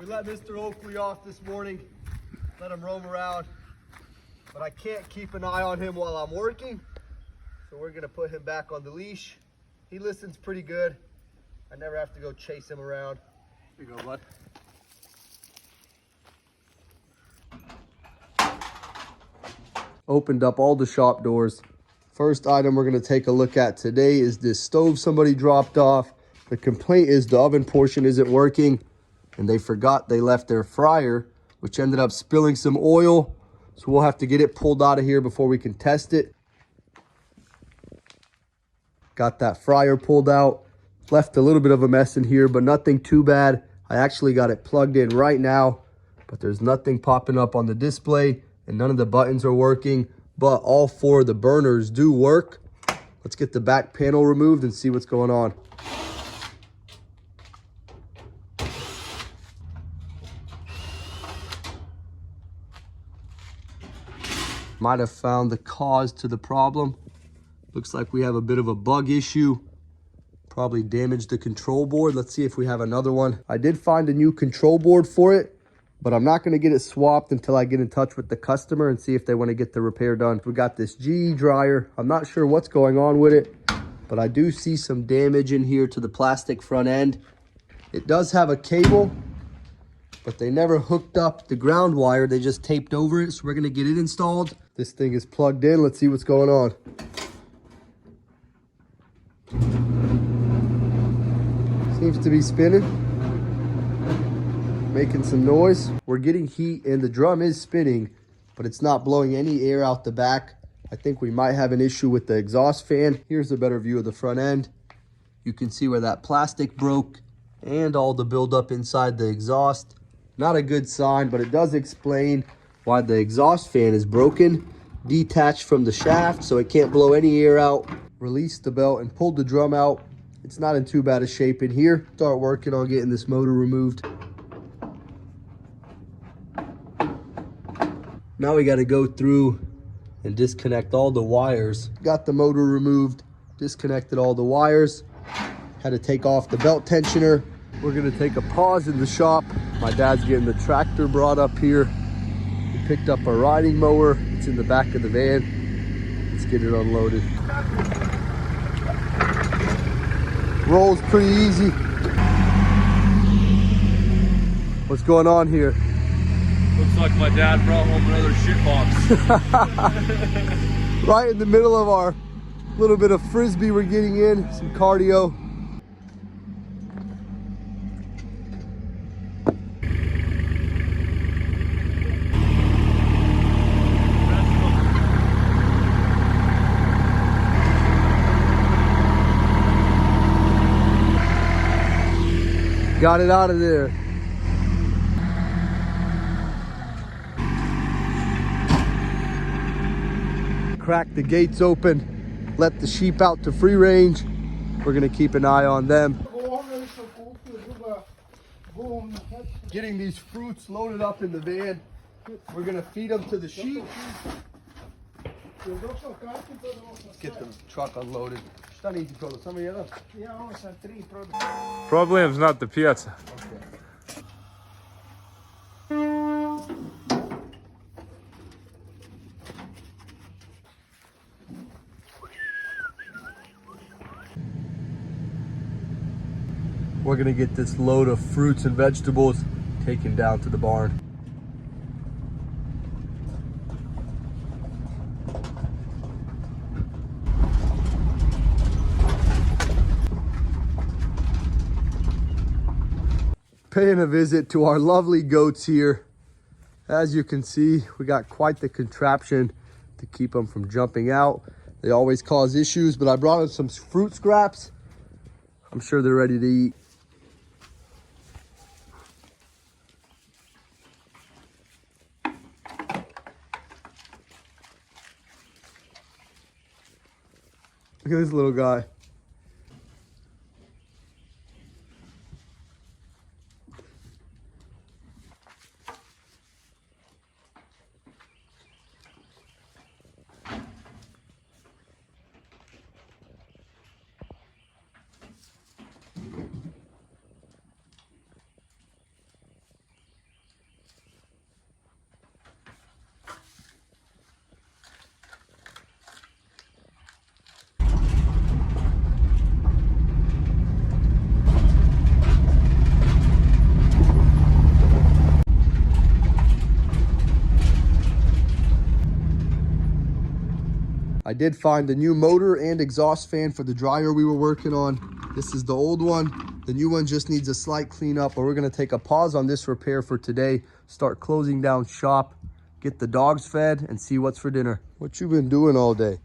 We let Mr. Oakley off this morning, let him roam around, but I can't keep an eye on him while I'm working, so we're gonna put him back on the leash. He listens pretty good. I never have to go chase him around. Here you go, bud. Opened up all the shop doors. First item we're gonna take a look at today is this stove somebody dropped off. The complaint is the oven portion isn't working, and they forgot they left their fryer, which ended up spilling some oil. So we'll have to get it pulled out of here before we can test it. Got that fryer pulled out. Left a little bit of a mess in here, but nothing too bad. I actually got it plugged in right now, but there's nothing popping up on the display and none of the buttons are working, but all 4 of the burners do work. Let's get the back panel removed and see what's going on. Might have found the cause to the problem. Looks like we have a bit of a bug issue. Probably damaged the control board. Let's see if we have another one. I did find a new control board for it, but I'm not gonna get it swapped until I get in touch with the customer and see if they wanna get the repair done. We got this GE dryer. I'm not sure what's going on with it, but I do see some damage in here to the plastic front end. It does have a cable, but they never hooked up the ground wire. They just taped over it, so we're gonna get it installed. This thing is plugged in. Let's see what's going on. Seems to be spinning, making some noise. We're getting heat and the drum is spinning, but it's not blowing any air out the back. I think we might have an issue with the exhaust fan. Here's a better view of the front end. You can see where that plastic broke and all the buildup inside the exhaust. Not a good sign, but it does explain why the exhaust fan is broken. Detached from the shaft, so it can't blow any air out. Released the belt and pulled the drum out. It's not in too bad a shape in here. Start working on getting this motor removed. Now we got to go through and disconnect all the wires. Got the motor removed, disconnected all the wires. Had to take off the belt tensioner. We're gonna take a pause in the shop. My dad's getting the tractor brought up here. He picked up a riding mower. It's in the back of the van. Let's get it unloaded. Rolls pretty easy. What's going on here? Looks like my dad brought home another shit box. Right in the middle of our little bit of frisbee we're getting in, some cardio. Got it out of there. Crack the gates open, let the sheep out to free range. We're gonna keep an eye on them. Getting these fruits loaded up in the van. We're gonna feed them to the sheep. Let's get the truck unloaded. Problem's not the pizza. We're gonna get this load of fruits and vegetables taken down to the barn. Paying a visit to our lovely goats here. As you can see, we got quite the contraption to keep them from jumping out. They always cause issues, but I brought them some fruit scraps. I'm sure they're ready to eat. Look at this little guy. did find a new motor and exhaust fan for the dryer we were working on. This is the old one. The new one just needs a slight cleanup, but we're gonna take a pause on this repair for today, start closing down shop, get the dogs fed, and see what's for dinner. What you been doing all day?